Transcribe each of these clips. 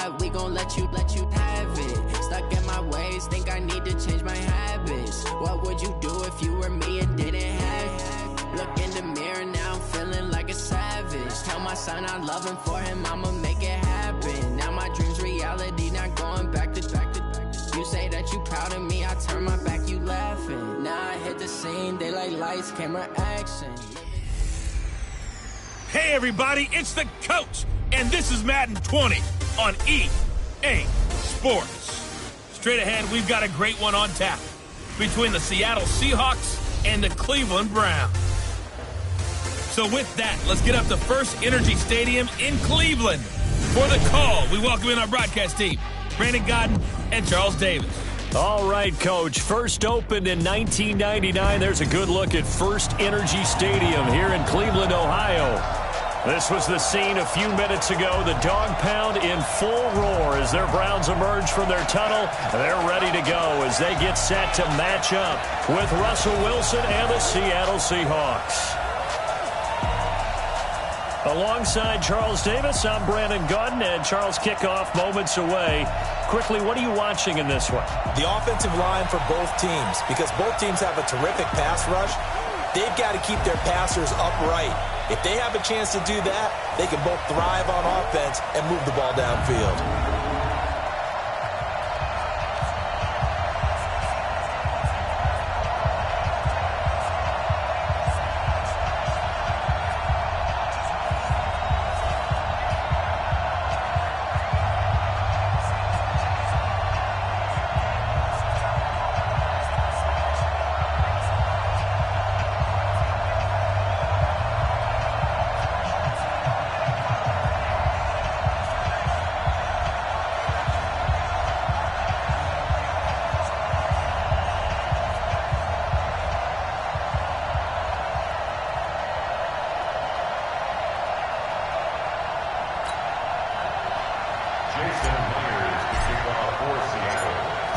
that, we gon' let you have it. Stuck in my ways, think I need to change my habits. What would you do if you were me and didn't have it? Look in the mirror, now I'm feeling like a savage. Tell my son I love him, for him I'ma make it happen. Now my dream's reality, not going back to. You say that you proud of me, I turn my back, you laughing. Now I hit the scene, they like lights, camera, action. Hey everybody, it's the coach, and this is Madden 20 on EA Sports. Straight ahead, we've got a great one on tap between the Seattle Seahawks and the Cleveland Browns. So with that, let's get up to First Energy Stadium in Cleveland. For the call, we welcome in our broadcast team, Brandon Godden and Charles Davis. All right, Coach. First opened in 1999. There's a good look at First Energy Stadium here in Cleveland, Ohio. This was the scene a few minutes ago. The dog pound in full roar as their Browns emerge from their tunnel. They're ready to go as they get set to match up with Russell Wilson and the Seattle Seahawks. Alongside Charles Davis, I'm Brandon Godden, and Charles, kickoff moments away. Quickly, what are you watching in this one? The offensive line for both teams, because both teams have a terrific pass rush. They've got to keep their passers upright. If they have a chance to do that, they can both thrive on offense and move the ball downfield.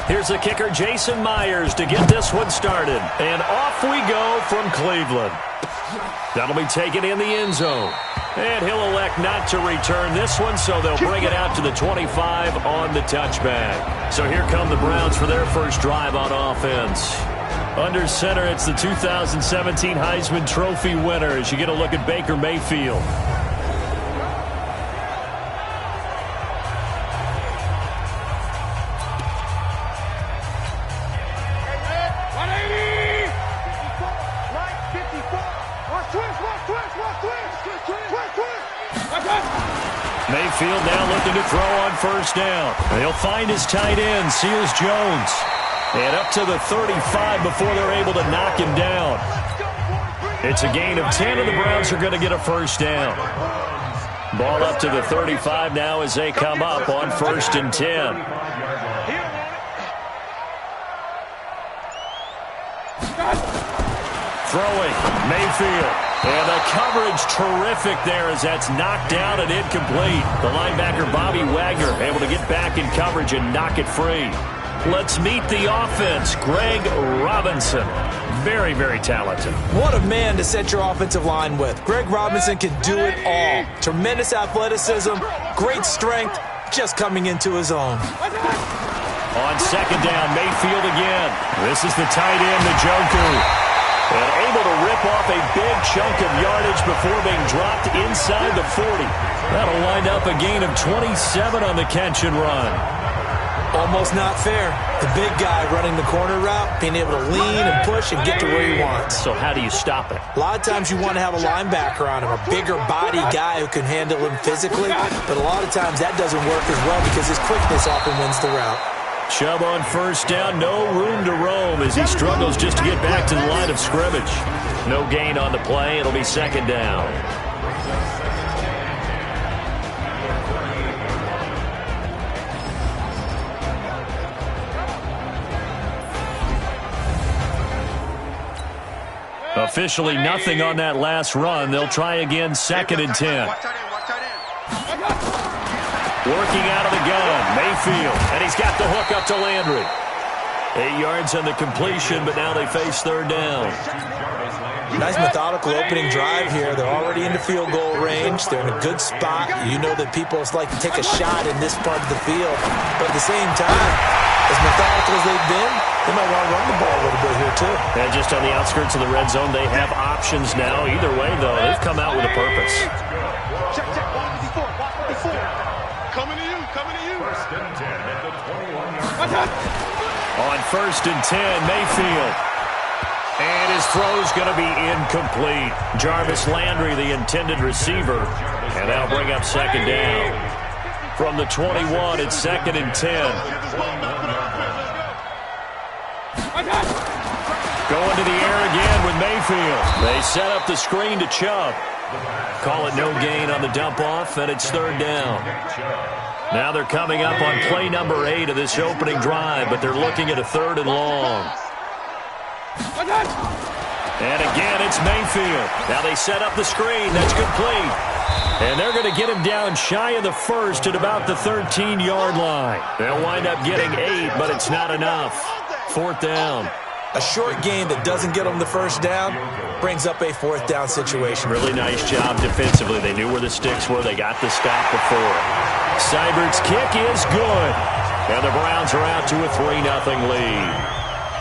Here's the kicker, Jason Myers, to get this one started. And off we go from Cleveland. That'll be taken in the end zone. And he'll elect not to return this one, so they'll bring it out to the 25 on the touchback. So here come the Browns for their first drive on offense. Under center, it's the 2017 Heisman Trophy winner as you get a look at Baker Mayfield. Mayfield now looking to throw on first down. They'll find his tight end, Seals Jones. And up to the 35 before they're able to knock him down. It's a gain of 10, and the Browns are going to get a first down. Ball up to the 35 now as they come up on 1st and 10. Throwing, Mayfield. And the coverage terrific there as that's knocked down and incomplete. The linebacker, Bobby Wagner, able to get back in coverage and knock it free. Let's meet the offense. Greg Robinson. Very, very talented. What a man to set your offensive line with. Greg Robinson can do it all. Tremendous athleticism, great strength, just coming into his own. On second down, Mayfield again. This is the tight end, the Joker. And able to rip off a big chunk of yardage before being dropped inside the 40. That'll wind up a gain of 27 on the catch and run. Almost not fair. The big guy running the corner route, being able to lean and push and get to where he wants. So how do you stop it? A lot of times you want to have a linebacker on him, a bigger body guy who can handle him physically. But a lot of times that doesn't work as well because his quickness often wins the route. Chubb on first down, no room to roam as he struggles just to get back to the line of scrimmage. No gain on the play. It'll be second down. Officially nothing on that last run. They'll try again, 2nd and 10. Working out of the gun, Mayfield, and he's got the hook up to Landry. 8 yards on the completion, but now they face 3rd down. Nice methodical opening drive here. They're already into field goal range. They're in a good spot. You know that people like to take a shot in this part of the field. But at the same time, as methodical as they've been, they might want to run the ball a little bit here too. And just on the outskirts of the red zone, they have options now. Either way, though, they've come out with a purpose. Check, check, 154. Coming to you, coming to you. First and 10 at the 21-yard line. On first and 10, Mayfield. And his throw's going to be incomplete. Jarvis Landry, the intended receiver. And that'll bring up second down. From the 21, it's second and 10. Going to the air again with Mayfield. They set up the screen to Chubb. Call it no gain on the dump-off, and it's third down. Now they're coming up on play number 8 of this opening drive, but they're looking at a third and long. And again, it's Mayfield. Now they set up the screen. That's complete. And they're going to get him down shy of the first at about the 13-yard line. They'll wind up getting 8, but it's not enough. Fourth down. A short gain that doesn't get them the first down brings up a fourth down situation. Really nice job defensively. They knew where the sticks were. They got the stop before. Seibert's kick is good. And the Browns are out to a 3-0 lead.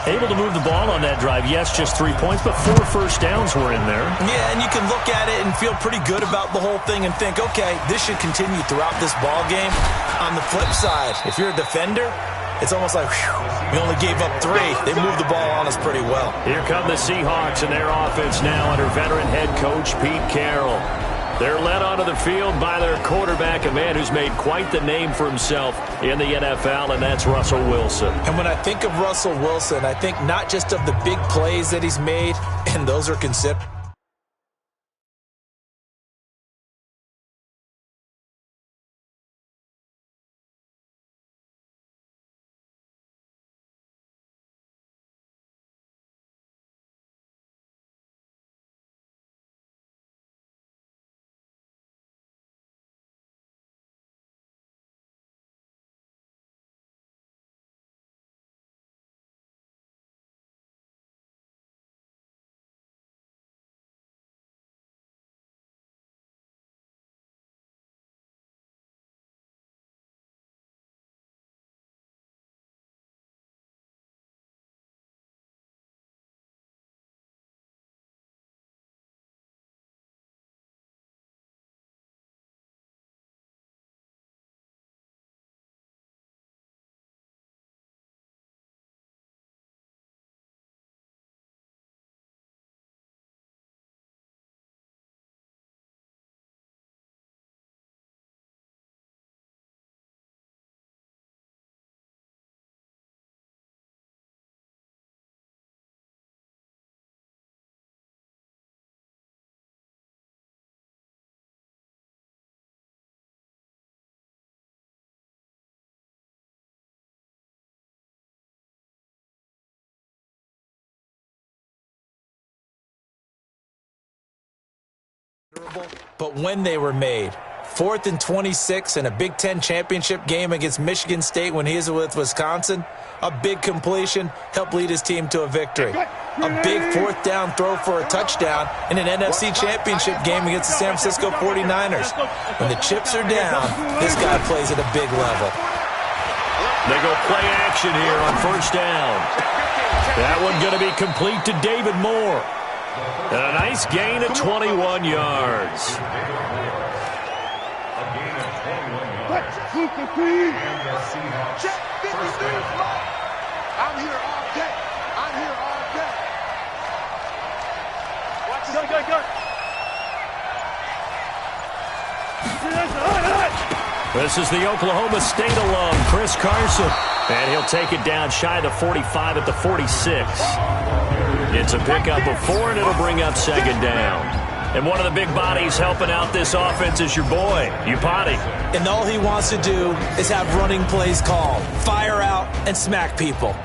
Able to move the ball on that drive. Yes, just 3 points, but 4 first downs were in there. Yeah, and you can look at it and feel pretty good about the whole thing and think, okay, this should continue throughout this ball game. On the flip side, if you're a defender, it's almost like, whew, we only gave up 3. They moved the ball on us pretty well. Here come the Seahawks and their offense now under veteran head coach Pete Carroll. They're led onto the field by their quarterback, a man who's made quite the name for himself in the NFL, and that's Russell Wilson. And when I think of Russell Wilson, I think not just of the big plays that he's made, and those are considered. But when they were made, 4th and 26 in a Big Ten championship game against Michigan State when he was with Wisconsin, a big completion helped lead his team to a victory. A big 4th down throw for a touchdown in an NFC championship game against the San Francisco 49ers. When the chips are down, this guy plays at a big level. They go play action here on first down. That one going to be complete to David Moore. And a nice gain of 21 yards. Check 52. I'm here all day. I'm here all day. Watch this. Go. This is the Oklahoma State alum, Chris Carson. And he'll take it down shy of the 45 at the 46. It's a pickup of 4, and it'll bring up second down. And one of the big bodies helping out this offense is your boy, Upati. And all he wants to do is have running plays called. Fire out and smack people.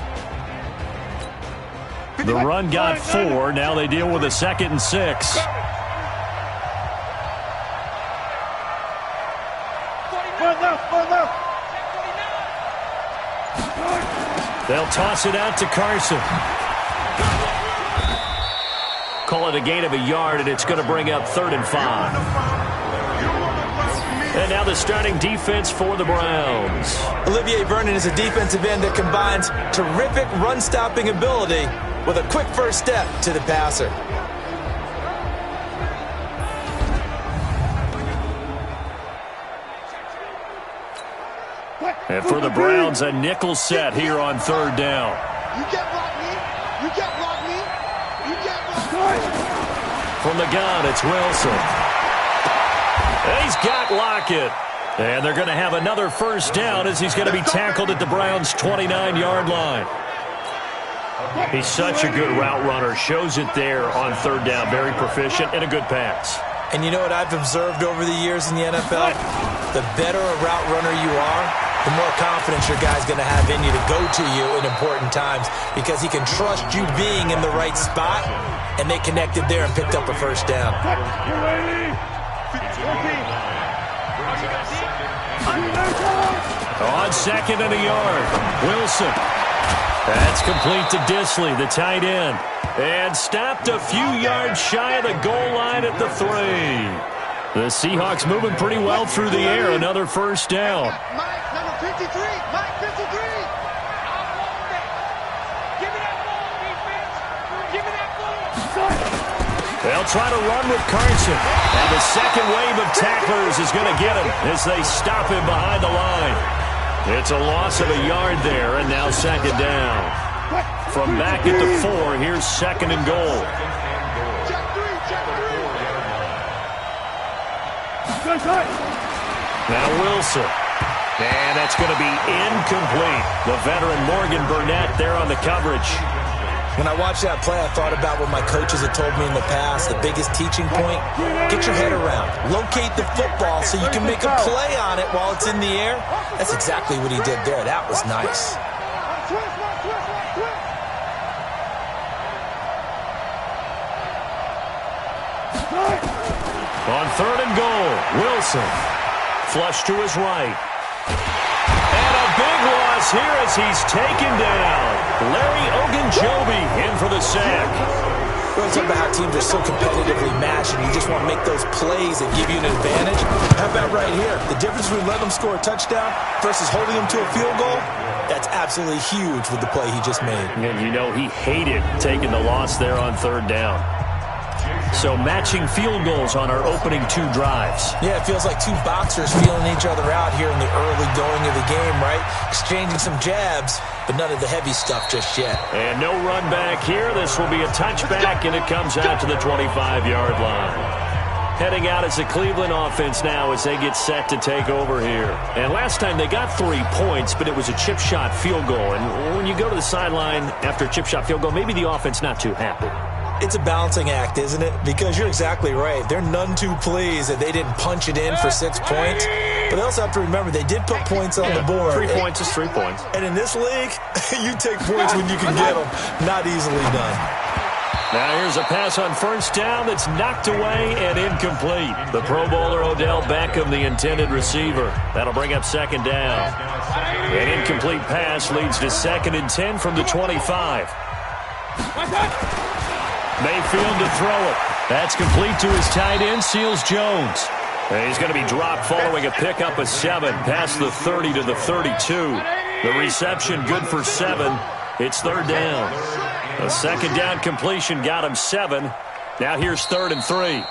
The run got 4. Now they deal with a 2nd and 6. They'll toss it out to Carson. Call the gain of a yard, and it's going to bring up 3rd and 5. And now the starting defense for the Browns. Olivier Vernon is a defensive end that combines terrific run-stopping ability with a quick first step to the passer. And for the Browns, a nickel set here on 3rd down. You can't block me. You can't block me. You can't block me. From the gun, it's Wilson. He's got Lockett. And they're going to have another first down as he's going to be tackled at the Browns' 29-yard line. He's such a good route runner. Shows it there on 3rd down. Very proficient and a good pass. And you know what I've observed over the years in the NFL? The better a route runner you are, the more confidence your guy's going to have in you to go to you in important times because he can trust you being in the right spot, and they connected there and picked up a first down. On 2nd and a yard, Wilson. That's complete to Disley, the tight end. And stopped a few yards shy of the goal line at the 3. The Seahawks moving pretty well through the air. Another first down. Mike, number 53. Mike, 53. Give me that ball, defense. Give me that ball. They'll try to run with Carson. And the second wave of tacklers is going to get him as they stop him behind the line. It's a loss of a yard there, and now 2nd down. From back at the 4, here's 2nd and goal. Now Wilson. And that's going to be incomplete. The veteran Morgan Burnett there on the coverage. When I watched that play, I thought about what my coaches had told me in the past. The biggest teaching point, get your head around. Locate the football so you can make a play on it while it's in the air. That's exactly what he did there. That was nice. On 3rd and goal, Wilson. Flush to his right. And a big loss here as he's taken down. Larry Ogunjobi in for the sack. We're talking about how teams are so competitively matched and you just want to make those plays that give you an advantage. How about right here? The difference between letting them score a touchdown versus holding them to a field goal, that's absolutely huge with the play he just made. And you know he hated taking the loss there on 3rd down. So matching field goals on our opening 2 drives. Yeah, it feels like 2 boxers feeling each other out here in the early going of the game, right? Exchanging some jabs, but none of the heavy stuff just yet. And no run back here. This will be a touchback, and it comes out to the 25-yard line. Heading out as the Cleveland offense now as they get set to take over here. And last time they got 3 points, but it was a chip shot field goal. And when you go to the sideline after a chip shot field goal, maybe the offense not too happy. It's a balancing act, isn't it? Because you're exactly right. They're none too pleased that they didn't punch it in for 6 points. But they also have to remember they did put points on the board. 3 points is 3 points. And in this league, you take points when you can get them. Not easily done. Now here's a pass on first down that's knocked away and incomplete. The Pro Bowler Odell Beckham, the intended receiver. That'll bring up 2nd down. An incomplete pass leads to 2nd and 10 from the 25. Mayfield to throw it. That's complete to his tight end, Seals Jones. And he's going to be dropped following a pickup of 7 past the 30 to the 32. The reception good for 7. It's 3rd down. A 2nd down completion got him 7. Now here's 3rd and 3.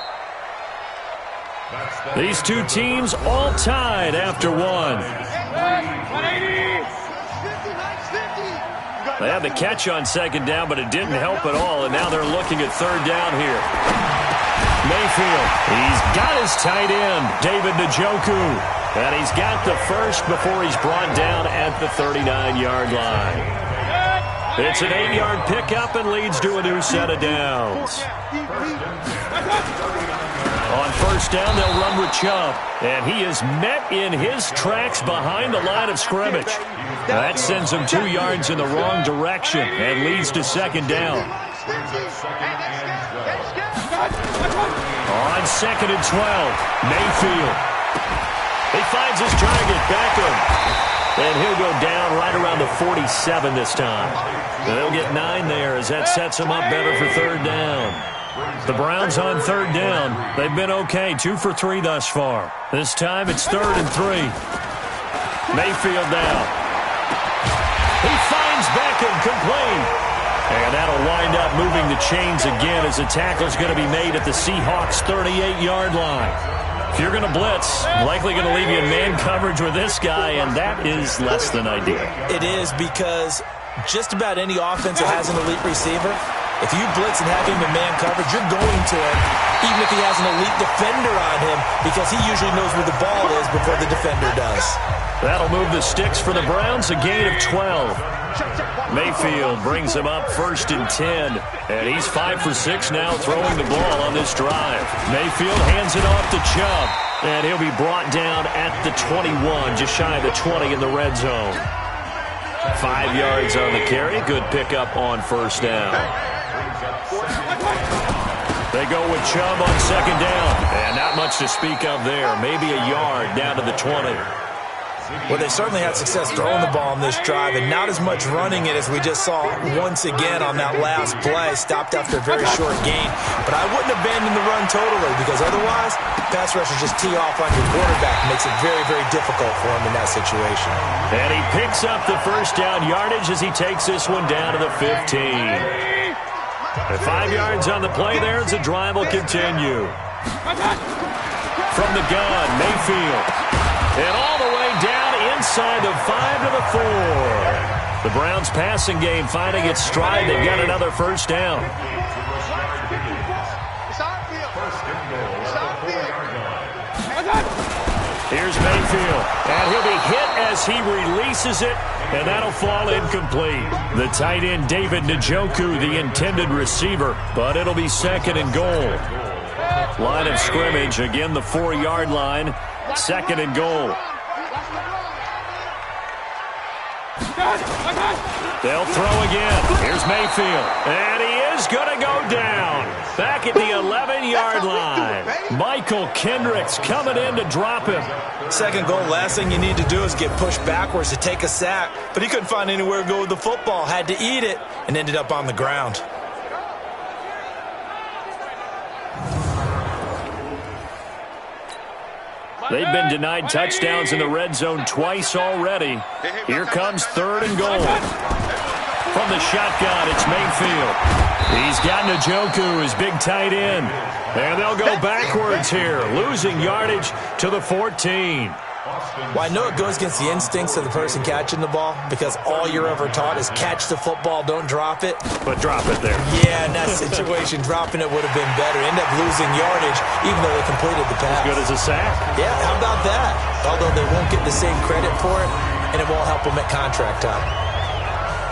These 2 teams all tied after 1. They had the catch on 2nd down, but it didn't help at all, and now they're looking at 3rd down here. Mayfield, he's got his tight end, David Njoku, and he's got the first before he's brought down at the 39-yard line. It's an 8-yard pickup and leads to a new set of downs. On first down, they'll run with Chubb, and he is met in his tracks behind the line of scrimmage. That sends him 2 yards in the wrong direction and leads to 2nd down. On 2nd and 12, Mayfield. He finds his target, Beckham. And he'll go down right around the 47 this time. And they'll get 9 there as that sets him up better for 3rd down. The Browns on third down. They've been okay, 2 for 3 thus far. This time it's 3rd and 3. Mayfield now. He finds Beckham complete. And that'll wind up moving the chains again as the tackle's going to be made at the Seahawks' 38-yard line. If you're going to blitz, likely going to leave you in man coverage with this guy, and that is less than ideal. It is, because just about any offense that has an elite receiver, if you blitz and have him in man coverage, you're going to him, even if he has an elite defender on him, because he usually knows where the ball is before the defender does. That'll move the sticks for the Browns, a gain of 12. Mayfield brings him up 1st and 10, and he's 5 for 6 now throwing the ball on this drive. Mayfield hands it off to Chubb, and he'll be brought down at the 21, just shy of the 20 in the red zone. 5 yards on the carry, good pickup on 1st down. They go with Chubb on 2nd down, and not much to speak of there, maybe a yard down to the 20. Well, they certainly had success throwing the ball on this drive, and not as much running it as we just saw once again on that last play. Stopped after a very short gain. But I wouldn't abandon the run totally, because otherwise, pass rushers just tee off on your quarterback. Makes it very, very difficult for him in that situation. And he picks up the 1st down yardage as he takes this one down to the 15. And 5 yards on the play there as the drive will continue. From the gun, Mayfield. And all the way down inside the 5 to the 4. The Browns passing game finding its stride. They've got another 1st down. Here's Mayfield. And he'll be hit as he releases it. And that'll fall incomplete. The tight end, David Njoku, the intended receiver. But it'll be 2nd and goal. Line of scrimmage, again the 4-yard line. 2nd and goal. They'll throw again. Here's Mayfield. And he is going to go down. Back at the 11-yard line. Michael Kendricks coming in to drop him. 2nd goal, last thing you need to do is get pushed backwards to take a sack. But he couldn't find anywhere to go with the football. Had to eat it and ended up on the ground. They've been denied touchdowns in the red zone twice already. Here comes 3rd and goal. From the shotgun, it's Mayfield. He's got Njoku, his big tight end. And they'll go backwards here, losing yardage to the 14. Well, I know it goes against the instincts of the person catching the ball, because all you're ever taught is catch the football, don't drop it. But drop it there. Yeah, in that situation, dropping it would have been better. End up losing yardage, even though they completed the pass. As good as a sack. Yeah, how about that? Although they won't get the same credit for it, and it won't help them at contract time.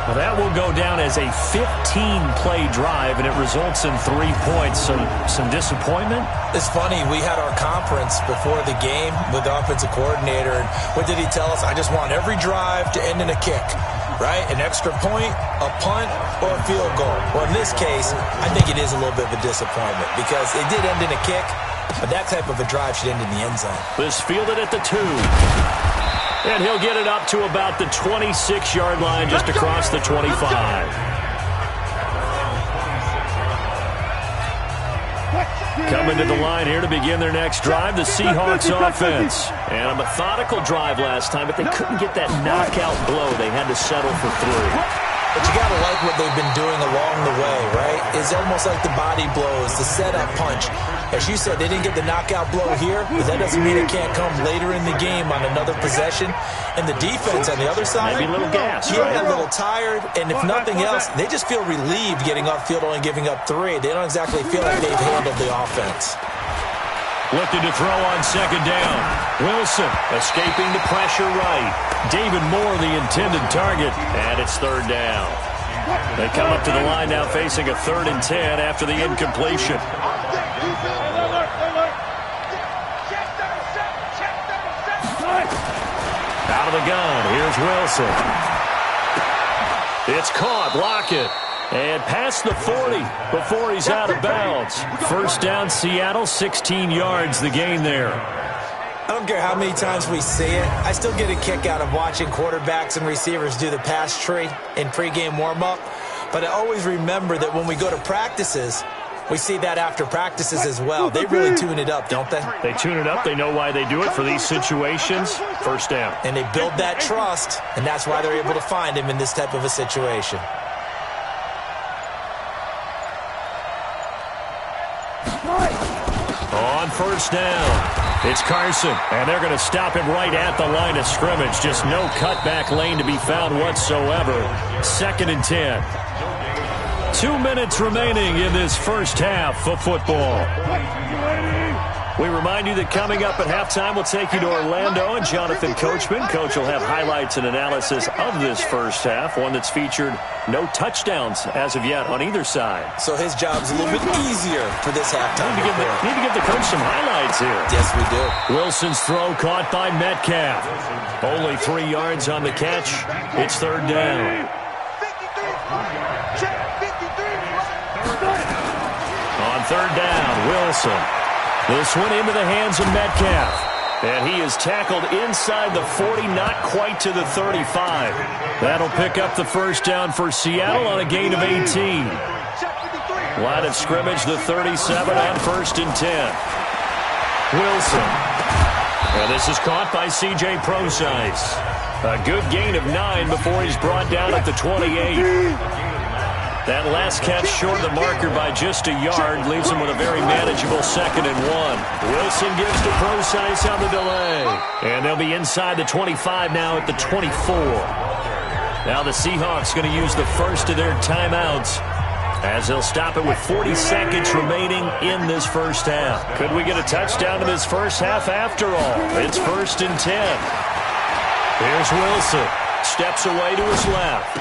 Well, that will go down as a 15-play drive, and it results in 3 points. Some disappointment? It's funny. We had our conference before the game with the offensive coordinator, and what did he tell us? I just want every drive to end in a kick, right? An extra point, a punt, or a field goal. Well, in this case, I think it is a little bit of a disappointment, because it did end in a kick, but that type of a drive should end in the end zone. This fielded at the 2. And he'll get it up to about the 26-yard line, just across the 25. Coming to the line here to begin their next drive, the Seahawks offense. And a methodical drive last time, but they couldn't get that knockout blow. They had to settle for 3. But you got to like what they've been doing along the way, right? It's almost like the body blows, the setup punch. As you said, they didn't get the knockout blow here, but that doesn't mean it can't come later in the game on another possession. And the defense on the other side, maybe a little gas, yeah, right? A little tired. And if nothing else, they just feel relieved getting off field, only giving up 3. They don't exactly feel like they've handled the offense. Looking to throw on 2nd down. Wilson escaping the pressure right. David Moore, the intended target, and it's 3rd down. They come up to the line now facing a 3rd and 10 after the incompletion. Out of the gun, here's Wilson. It's caught, Lockett. And past the 40 before he's out of bounds. 1st down, Seattle, 16 yards, the gain there. I don't care how many times we see it. I still get a kick out of watching quarterbacks and receivers do the pass tree in pregame warm-up. But I always remember that when we go to practices, We see that after practices as well. They really tune it up, don't they? They tune it up. They know why they do it for these situations. First down. And they build that trust, and that's why they're able to find him in this type of a situation. On first down, it's Carson, and they're going to stop him right at the line of scrimmage. Just no cutback lane to be found whatsoever. 2nd and 10. 2 minutes remaining in this first half of football. We remind you that coming up at halftime, we'll take you to Orlando and Jonathan Coachman. Coach will have highlights and analysis of this first half, one that's featured no touchdowns as of yet on either side. So his job's a little bit easier for this halftime. Need to give the coach some highlights here. Yes, we do. Wilson's throw caught by Metcalf. Only 3 yards on the catch. It's 3rd down. On 3rd down, Wilson. This one into the hands of Metcalf. And he is tackled inside the 40, not quite to the 35. That'll pick up the first down for Seattle on a gain of 18. Line of scrimmage, the 37 on 1st and 10. Wilson. And this is caught by C.J. Procise. A good gain of 9 before he's brought down at the 28. That last catch short of the marker by just a yard leaves him with a very manageable 2nd and 1. Wilson gives to Procise on the delay. And they'll be inside the 25 now at the 24. Now the Seahawks going to use the first of their timeouts as they'll stop it with 40 seconds remaining in this first half. Could we get a touchdown in this first half after all? It's 1st and 10. Here's Wilson. Steps away to his left.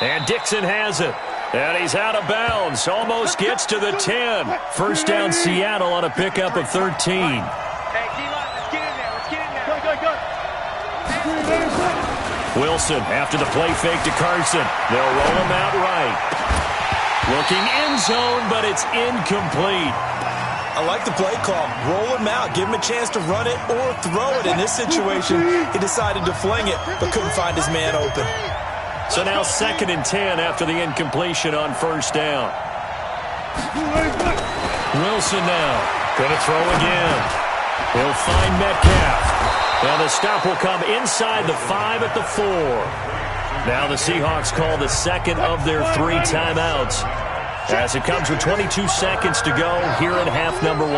And Dixon has it. And he's out of bounds. Almost gets to the 10. First down Seattle on a pickup of 13. Hey, D-line, let's get in there. Let's get in there. Go. Wilson after the play fake to Carson. They'll roll him out right. Looking end zone, but it's incomplete. I like the play call. Roll him out. Give him a chance to run it or throw it. In this situation, he decided to fling it, but couldn't find his man open. So now 2nd and 10 after the incompletion on first down. Wilson now. Going to throw again. He'll find Metcalf. Now the stop will come inside the 5 at the 4. Now the Seahawks call the second of their 3 timeouts as it comes with 22 seconds to go here in half number 1.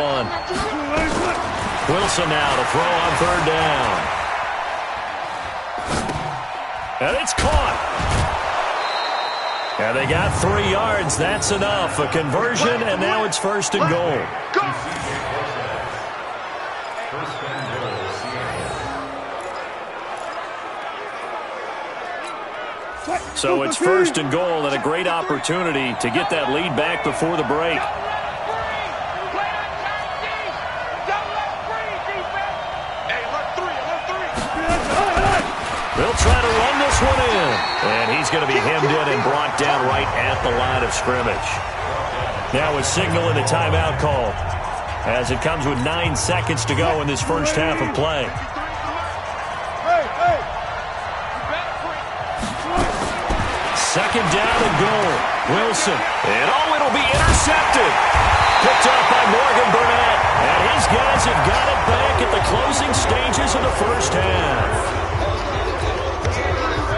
Wilson now to throw on 3rd down. And it's caught. And they got 3 yards. That's enough. A conversion, and now it's 1st and goal. So it's 1st and goal, and a great opportunity to get that lead back before the break. They'll try to run this one in. And he's going to be hemmed in and brought down right at the line of scrimmage. Now a signal and a timeout call as it comes with 9 seconds to go in this first half of play. Second down and goal. Wilson. And it'll be intercepted. Picked up by Morgan Burnett. And his guys have got it back at the closing stages of the first half.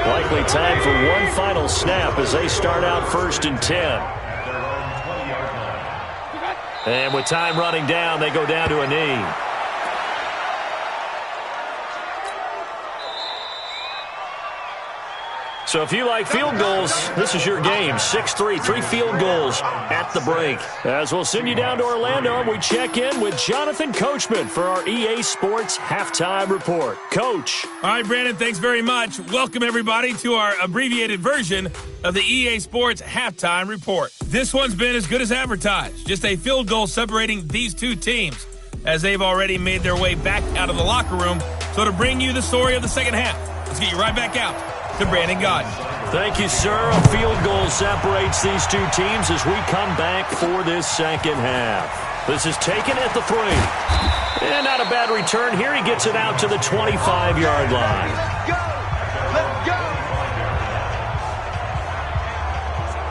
Likely time for one final snap as they start out 1st and 10. And with time running down, they go down to a knee. So if you like field goals, this is your game. 6-3, 3 field goals at the break. As we'll send you down to Orlando, we check in with Jonathan Coachman for our EA Sports Halftime Report. Coach. All right, Brandon, thanks very much. Welcome, everybody, to our abbreviated version of the EA Sports Halftime Report. This one's been as good as advertised. Just a field goal separating these two teams as they've already made their way back out of the locker room. So to bring you the story of the second half, let's get you right back out to Brandon Godden. Thank you, sir. A field goal separates these two teams as we come back for this second half. This is taken at the 3. And not a bad return here. He gets it out to the 25-yard line.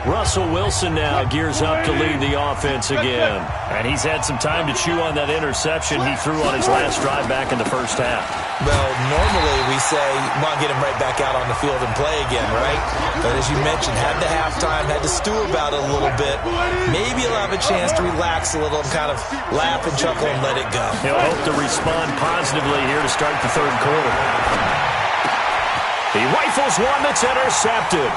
Russell Wilson now gears up to lead the offense again. And he's had some time to chew on that interception he threw on his last drive back in the first half. Well, normally we say, come on, get him right back out on the field and play again, right? But as you mentioned, had the halftime, had to stew about it a little bit. Maybe he'll have a chance to relax a little and kind of laugh and chuckle and let it go. He'll hope to respond positively here to start the third quarter. He rifles one that's intercepted.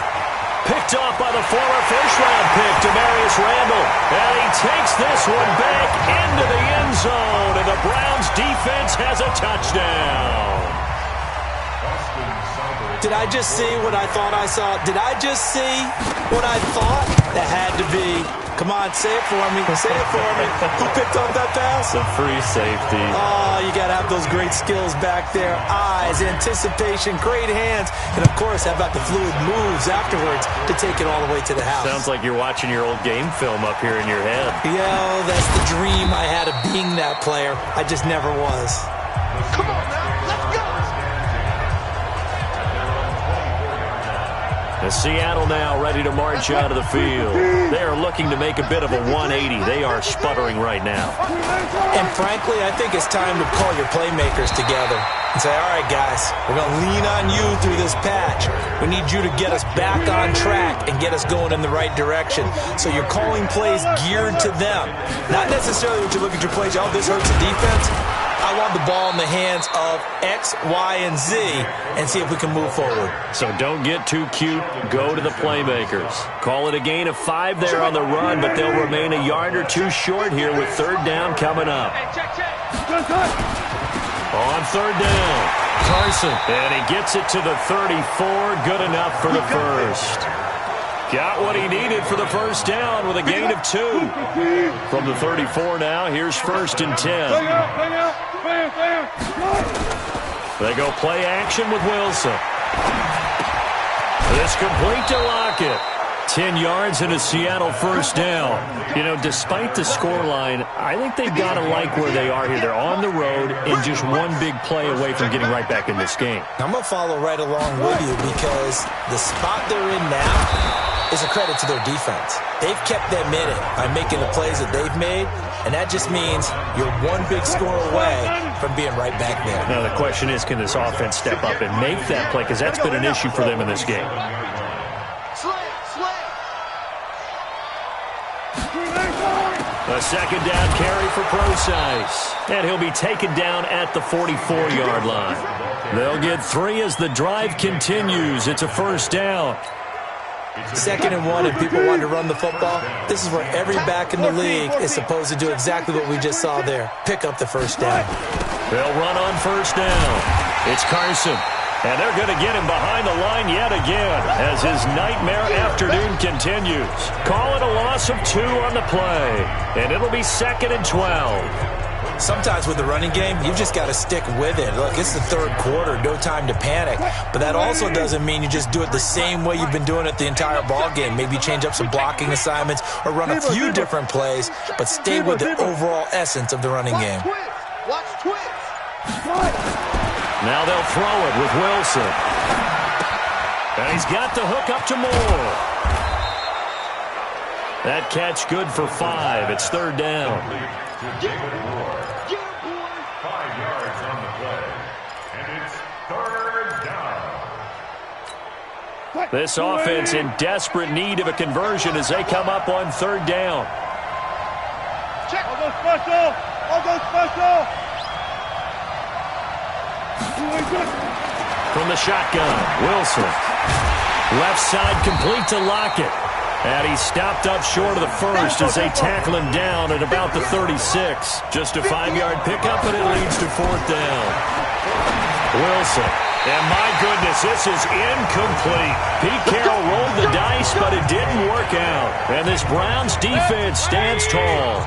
Picked off by the former first-round pick, Demarius Randall. And he takes this one back into the end zone, and the Browns defense has a touchdown. Did I just see what I thought I saw? Did I just see what I thought? That had to be. Come on, say it for me. Say it for me. Who picked up that pass? The free safety. Oh, you got to have those great skills back there. Eyes, anticipation, great hands. And, of course, how about the fluid moves afterwards to take it all the way to the house? Sounds like you're watching your old game film up here in your head. Yeah, that's the dream I had of being that player. I just never was. Come on now, let's go. Seattle now ready to march out of the field. They are looking to make a bit of a 180. They are sputtering right now. And frankly, I think it's time to call your playmakers together and say, all right, guys, we're going to lean on you through this patch. We need you to get us back on track and get us going in the right direction. So you're calling plays geared to them. Not necessarily when you look at your plays, oh, this hurts the defense. I want the ball in the hands of X, Y, and Z and see if we can move forward. So don't get too cute. Go to the playmakers. Call it a gain of 5 there on the run, but they'll remain a yard or two short here with third down coming up. On third down, Carson. And he gets it to the 34. Good enough for the first. Got what he needed for the first down with a gain of 2. From the 34 now, here's first and 10. They go play action with Wilson. This complete to Lockett. 10 yards and a Seattle first down. You know, despite the scoreline, I think they've got to like where they are here. They're on the road and just one big play away from getting right back in this game. I'm going to follow right along with you because the spot they're in now is a credit to their defense. They've kept them in it by making the plays that they've made, and that just means you're one big score away from being right back there. Now the question is, can this offense step up and make that play? Because that's been an issue for them in this game. A second down carry for Procise. And he'll be taken down at the 44-yard line. They'll get 3 as the drive continues. It's a first down. 2nd and 1 and people want to run the football. This is where every back in the league is supposed to do exactly what we just saw there. Pick up the first down. They'll run on first down. It's Carson. And they're going to get him behind the line yet again as his nightmare afternoon continues. Call it a loss of 2 on the play. And it'll be 2nd and 12. Sometimes with the running game, you've just got to stick with it. Look, it's the third quarter, no time to panic. But that also doesn't mean you just do it the same way you've been doing it the entire ball game. Maybe change up some blocking assignments or run a few different plays, but stay with the overall essence of the running game. Watch twitch. Now they'll throw it with Wilson. And he's got the hook up to Moore. That catch good for 5. It's third down. 5 yards on the play. And it's third down. This offense in desperate need of a conversion as they come up on third down. Check. I'll go special. I'll go special. From the shotgun, Wilson. Left side complete to Lockett. And he's stopped up short of the first as they tackle him down at about the 36. Just a 5-yard pickup, and it leads to fourth down. Wilson. And my goodness, this is incomplete. Pete Carroll rolled the dice, but it didn't work out. And this Browns defense stands tall.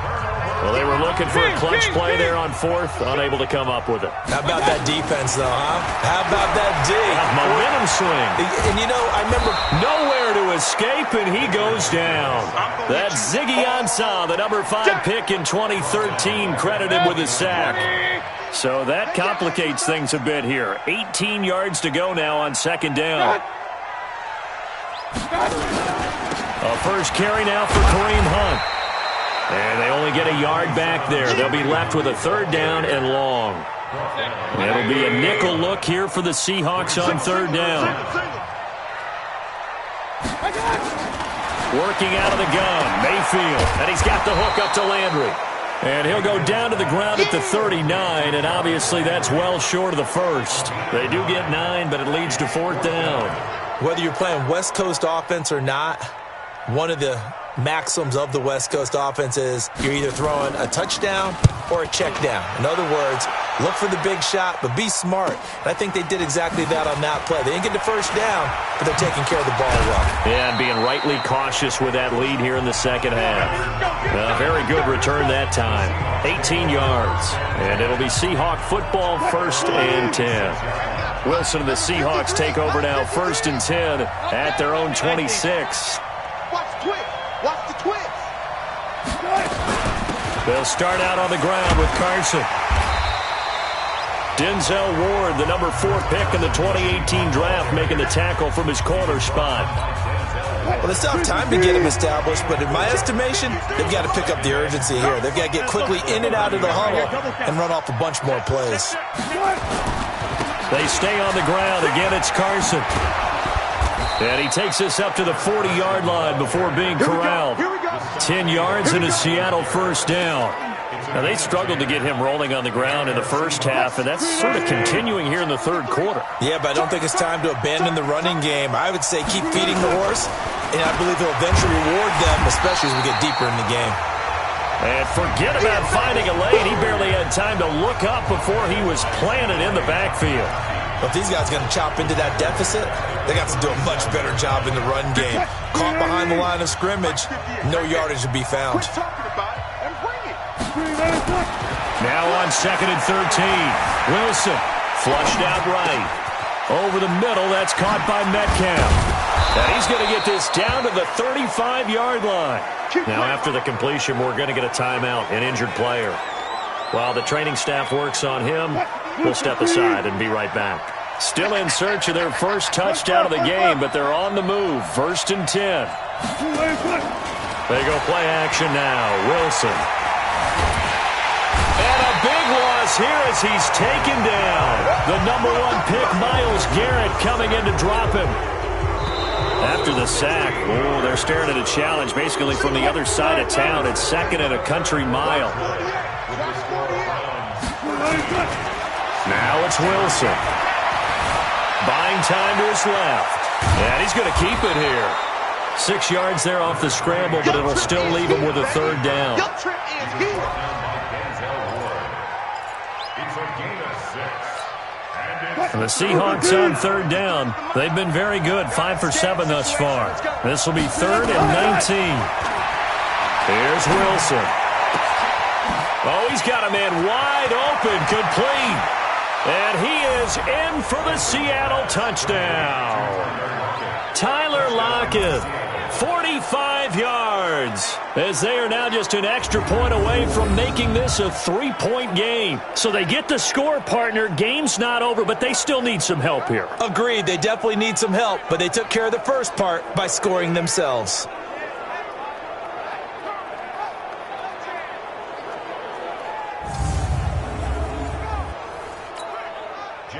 Well, they were looking for a clutch play there on fourth, unable to come up with it. How about that defense, though, huh? How about that D? Momentum swing. And, you know, I remember nowhere to escape, and he goes down. That's Ziggy Ansah, the number 5 pick in 2013, credited with a sack. So that complicates things a bit here. 18 yards to go now on second down. A first carry now for Kareem Hunt. And they only get a yard back there. They'll be left with a third down and long. It'll be a nickel look here for the Seahawks on third down. Working out of the gun, Mayfield. And he's got the hook up to Landry. And he'll go down to the ground at the 39, and obviously that's well short of the first. They do get 9, but it leads to fourth down. Whether you're playing West Coast offense or not, one of the maxims of the West Coast offense is you're either throwing a touchdown or a check down. In other words, look for the big shot, but be smart. And I think they did exactly that on that play. They didn't get the first down, but they're taking care of the ball well. Yeah, and being rightly cautious with that lead here in the second half. Very good return that time. 18 yards. And it'll be Seahawk football, 1st and 10. Wilson and the Seahawks take over now, 1st and 10 at their own 26. Watch the twist. They'll start out on the ground with Carson. Denzel Ward, the number 4 pick in the 2018 draft, making the tackle from his corner spot. Well, they still have time to get him established, but in my estimation, they've got to pick up the urgency here. They've got to get quickly in and out of the huddle and run off a bunch more plays. They stay on the ground. Again, it's Carson. And he takes us up to the 40-yard line before being corralled. 10 yards and a Seattle first down. Now, they struggled to get him rolling on the ground in the first half, and that's sort of continuing here in the third quarter. Yeah, but I don't think it's time to abandon the running game. I would say keep feeding the horse, and I believe he'll eventually reward them, especially as we get deeper in the game. And forget about finding a lane. He barely had time to look up before he was planted in the backfield. But if these guys are going to chop into that deficit, they got to do a much better job in the run game. Caught behind the line of scrimmage, no yardage to be found. Now on 2nd and 13. Wilson flushed out right. Over the middle, that's caught by Metcalf. And he's going to get this down to the 35-yard line. Now after the completion, we're going to get a timeout, an injured player. While the training staff works on him, we'll step aside and be right back. Still in search of their first touchdown of the game, but they're on the move. 1st and 10. They go play action now. Wilson. And a big loss here as he's taken down. The number 1 pick, Myles Garrett, coming in to drop him. After the sack, they're staring at a challenge basically from the other side of town. It's 2nd and a country mile. Now it's Wilson. Buying time to his left. And he's going to keep it here. 6 yards there off the scramble, but it'll still leave him with a third down. And the Seahawks on third down. They've been very good, 5 for 7 thus far. This will be 3rd and 19. Here's Wilson. Oh, he's got a man wide open, complete. And he is in for the Seattle touchdown. Tyler Lockett, 45 yards, as they are now just an extra point away from making this a 3-point game. So they get the score, partner. Game's not over, but they still need some help here. Agreed. They definitely need some help, but they took care of the first part by scoring themselves.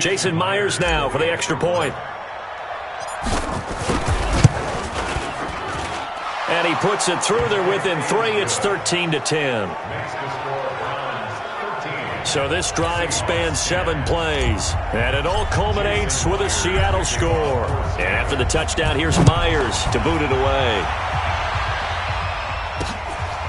Jason Myers now for the extra point. And he puts it through. They're within 3. It's 13-10. So this drive spans 7 plays. And it all culminates with a Seattle score. And after the touchdown, here's Myers to boot it away.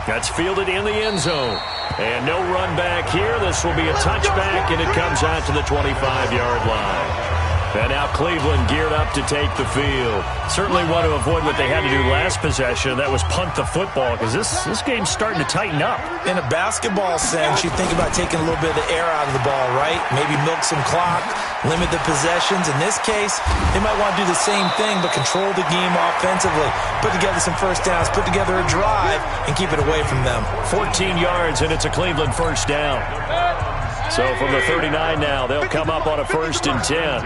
That's fielded in the end zone. And no run back here. This will be a touchback, and it comes out to the 25-yard line. And now Cleveland geared up to take the field. Certainly want to avoid what they had to do last possession. That was punt the football, because this game's starting to tighten up. In a basketball sense, you think about taking a little bit of the air out of the ball, right? Maybe milk some clock, limit the possessions. In this case, they might want to do the same thing, but control the game offensively. Put together some first downs, put together a drive, and keep it away from them. 14 yards, and it's a Cleveland first down. So from the 39 now, they'll come up on a 1st and 10.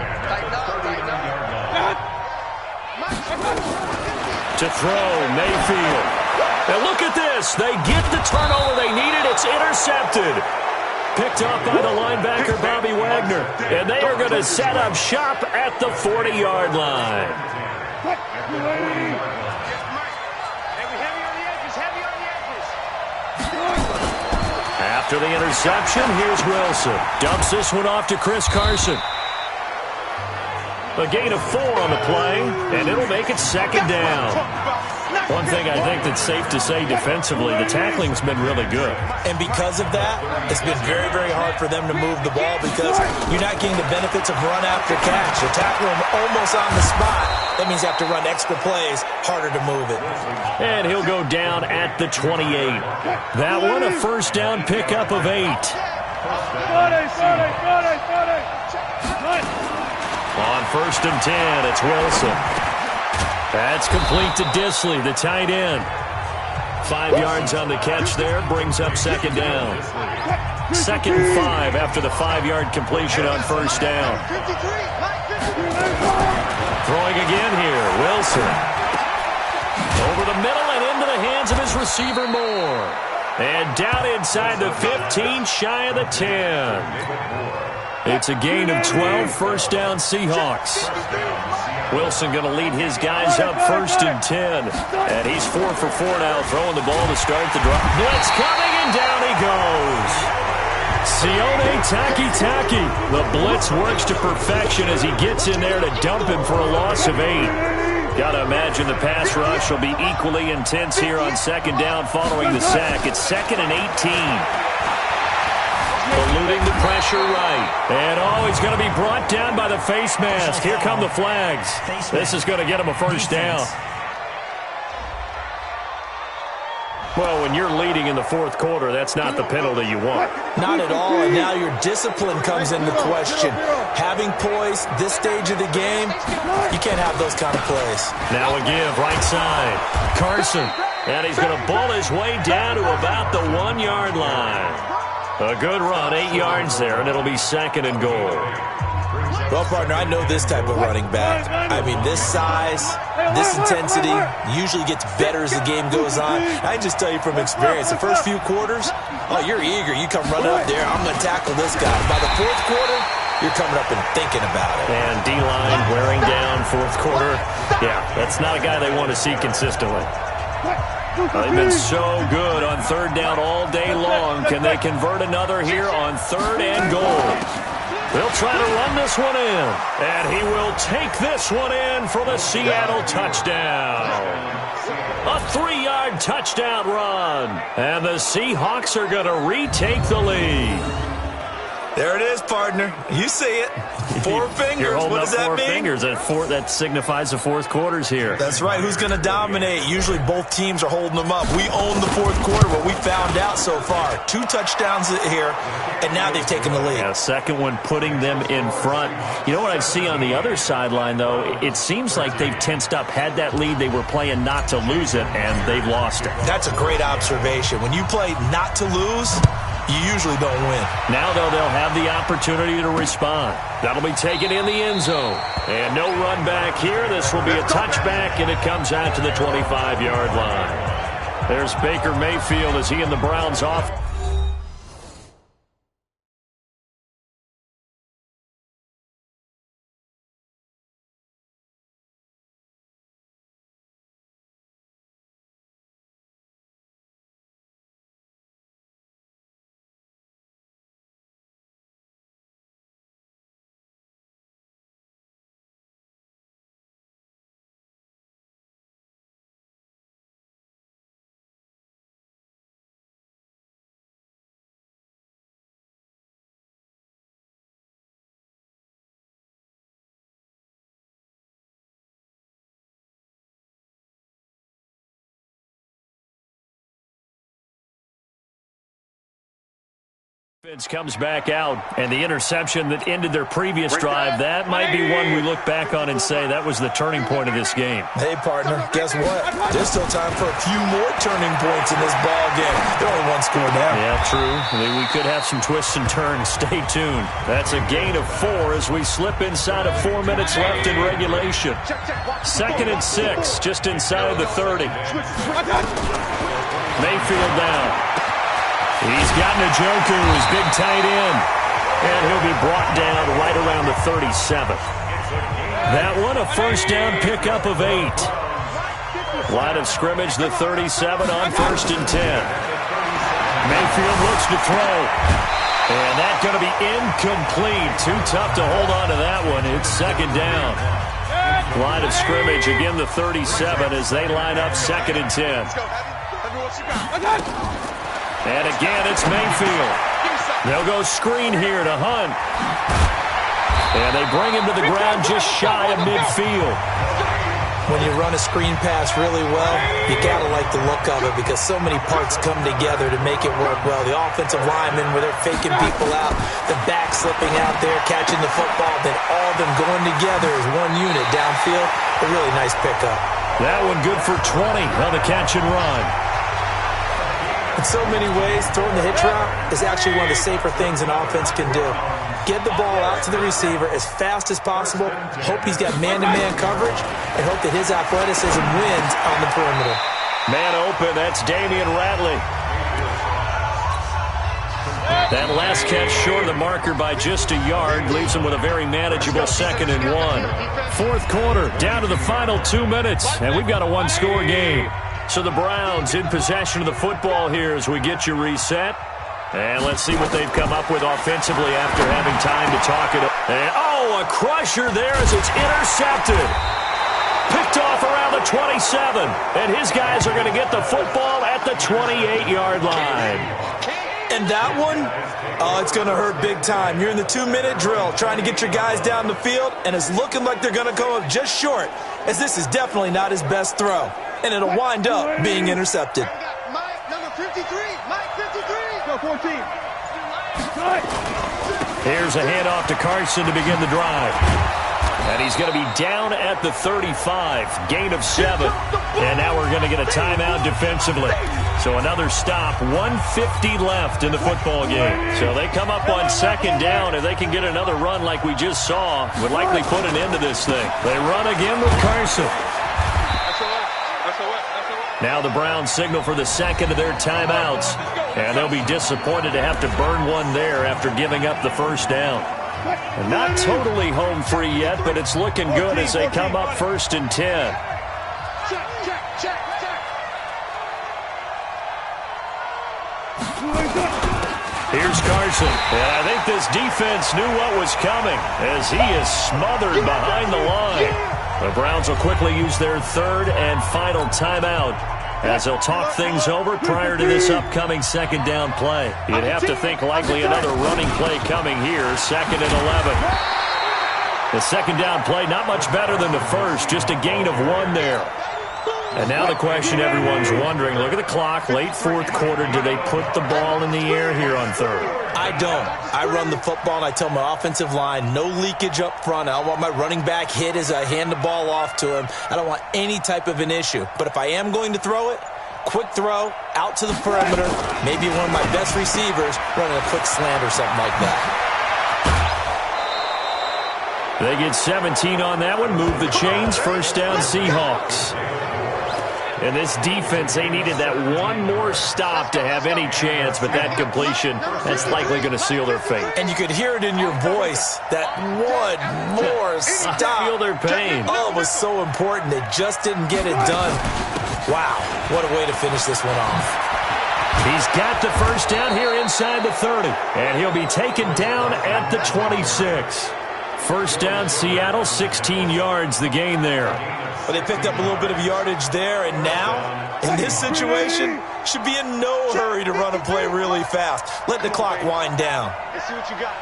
To throw, Mayfield. And look at this. They get the turnover they needed. It's intercepted. Picked up by the linebacker, Bobby Wagner. And they are going to set up shop at the 40-yard line. After the interception, here's Wilson. Dumps this one off to Chris Carson. A gain of 4 on the play, and it'll make it second down. One thing I think that's safe to say defensively, the tackling's been really good. And because of that, it's been very, very hard for them to move the ball because you're not getting the benefits of run after catch. You tackle them almost on the spot. That means you have to run extra plays, harder to move it. And he'll go down at the 28. That one, a first down pickup of 8. On first and 10, it's Wilson. That's complete to Disley, the tight end. 5 yards on the catch there, brings up second down. Second and 5 after the 5-yard completion on first down. Throwing again here, Wilson. Over the middle and into the hands of his receiver Moore. And down inside the 15, shy of the 10. It's a gain of 12, first down Seahawks. Wilson going to lead his guys up first and 10. And he's 4 for 4 now, throwing the ball to start the drive. Blitz coming, and down he goes. Sione Takitaki. The blitz works to perfection as he gets in there to dump him for a loss of 8. Got to imagine the pass rush will be equally intense here on second down following the sack. It's second and 18. Eluding the pressure right. And, he's going to be brought down by the face mask. Here come the flags. This is going to get him a first down. Well, when you're leading in the fourth quarter, that's not the penalty you want. Not at all, and now your discipline comes into question. Having poise this stage of the game, you can't have those kind of plays. Now a give, right side. Carson. And he's going to ball his way down to about the 1-yard line. A good run, 8 yards there, and it'll be second and goal. Well, partner, I know this type of running back. I mean, this size, this intensity usually gets better as the game goes on. I can just tell you from experience, the first few quarters, you're eager. You come running up there, I'm going to tackle this guy. By the fourth quarter, you're coming up and thinking about it. And D-line wearing down fourth quarter. Yeah, that's not a guy they want to see consistently. They've been so good on third down all day long. Can they convert another here on third and goal? They'll try to run this one in. And he will take this one in for the Seattle touchdown. A 3-yard touchdown run. And the Seahawks are going to retake the lead. There it is, partner. You see it. 4 fingers. What does that mean? 4 fingers. That signifies the fourth quarter's here. That's right. Who's going to dominate? Usually both teams are holding them up. We own the fourth quarter, what we found out so far. 2 touchdowns here, and now they've taken the lead. Yeah, second one putting them in front. You know what I see on the other sideline, though? It seems like they've tensed up. Had that lead, they were playing not to lose it, and they've lost it. That's a great observation. When you play not to lose, you usually don't win. Now, though, they'll have the opportunity to respond. That'll be taken in the end zone. And no run back here. This will be a touchback, and it comes out to the 25-yard line. There's Baker Mayfield as he and the Browns off. Offense comes back out, and the interception that ended their previous drive, that might be one we look back on and say that was the turning point of this game. Hey, partner, guess what? There's still time for a few more turning points in this ball game. They're only one score down. Yeah, true. I mean, we could have some twists and turns. Stay tuned. That's a gain of 4 as we slip inside of 4 minutes left in regulation. 2nd and 6, just inside of the 30. Mayfield down. He's got Njoku, his big tight end, and he'll be brought down right around the 37. That one, a first down pickup of 8. Line of scrimmage, the 37 on 1st and 10. Mayfield looks to throw, and that's going to be incomplete. Too tough to hold on to that one. It's 2nd down. Line of scrimmage, again the 37 as they line up 2nd and 10. And again, it's Mayfield. They'll go screen here to Hunt. And they bring him to the ground just shy of midfield. When you run a screen pass really well, you got to like the look of it because so many parts come together to make it work well. The offensive linemen, where they're faking people out, the back slipping out there, catching the football, then all of them going together as one unit downfield. A really nice pickup. That one good for 20 on the catch and run. In so many ways, throwing the hitch route is actually one of the safer things an offense can do. Get the ball out to the receiver as fast as possible, hope he's got man-to-man coverage, and hope that his athleticism wins on the perimeter. Man open, that's Damian Ratley. That last catch short of the marker by just a yard leaves him with a very manageable 2nd and 1. 4th quarter, down to the final 2 minutes, and we've got a one-score game. So the Browns in possession of the football here as we get you reset. And let's see what they've come up with offensively after having time to talk it up. And, a crusher there as it's intercepted. Picked off around the 27. And his guys are going to get the football at the 28-yard line. And that one, it's going to hurt big time. You're in the 2-minute drill trying to get your guys down the field, and it's looking like they're going to go up just short, as this is definitely not his best throw. And it'll wind up being intercepted. Mike, number 53. Mike, 53. Go 14. Here's a handoff to Carson to begin the drive. And he's going to be down at the 35. Gain of 7. And now we're going to get a timeout defensively. So another stop. 1:50 left in the football game. So they come up on 2nd down. If they can get another run like we just saw, would likely put an end to this thing. They run again with Carson. Now the Browns signal for the 2nd of their timeouts. And they'll be disappointed to have to burn one there after giving up the first down. And not totally home free yet, but it's looking good as they come up 1st and 10. Here's Carson. And I think this defense knew what was coming as he is smothered behind the line. The Browns will quickly use their 3rd and final timeout as they'll talk things over prior to this upcoming 2nd down play. You'd have to think likely another running play coming here, 2nd and 11. The 2nd down play, not much better than the first, just a gain of 1 there. And now the question everyone's wondering, look at the clock, late 4th quarter, do they put the ball in the air here on 3rd? I don't. I run the football and I tell my offensive line, no leakage up front. I don't want my running back hit as I hand the ball off to him. I don't want any type of an issue. But if I am going to throw it, quick throw, out to the perimeter, maybe one of my best receivers running a quick slant or something like that. They get 17 on that one, move the chains, 1st down Seahawks. And this defense, they needed that one more stop to have any chance, but that completion, that's likely going to seal their fate. And you could hear it in your voice, that one more stop. Feel their pain. Oh, it was so important. They just didn't get it done. Wow, what a way to finish this one off. He's got the 1st down here inside the 30, and he'll be taken down at the 26. 1st down, Seattle, 16 yards the gain there. Well, they picked up a little bit of yardage there, and now, in this situation, should be in no hurry to run a play really fast. Let the clock wind down. Let's see what you got.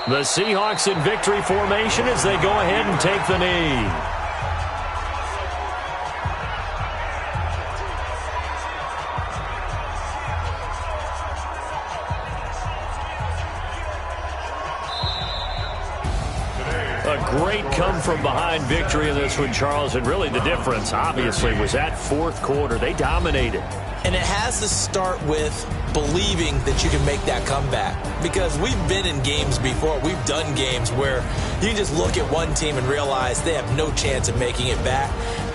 The Seahawks in victory formation as they go ahead and take the knee. A great come-from-behind victory in this one, Charles, and really the difference, obviously, was that fourth quarter. They dominated. And it has to start with believing that you can make that comeback. Because we've been in games before. We've done games where you just look at one team and realize they have no chance of making it back.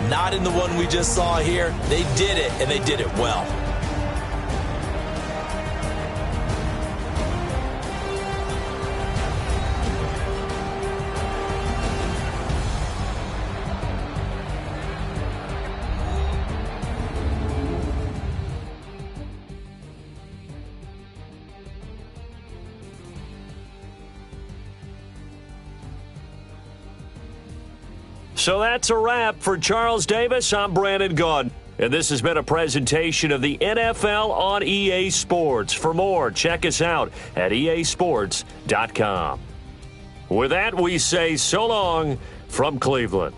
Not in the one we just saw here. They did it, and they did it well. So that's a wrap for Charles Davis. I'm Brandon Gaudin, and this has been a presentation of the NFL on EA Sports. For more, check us out at easports.com. With that, we say so long from Cleveland.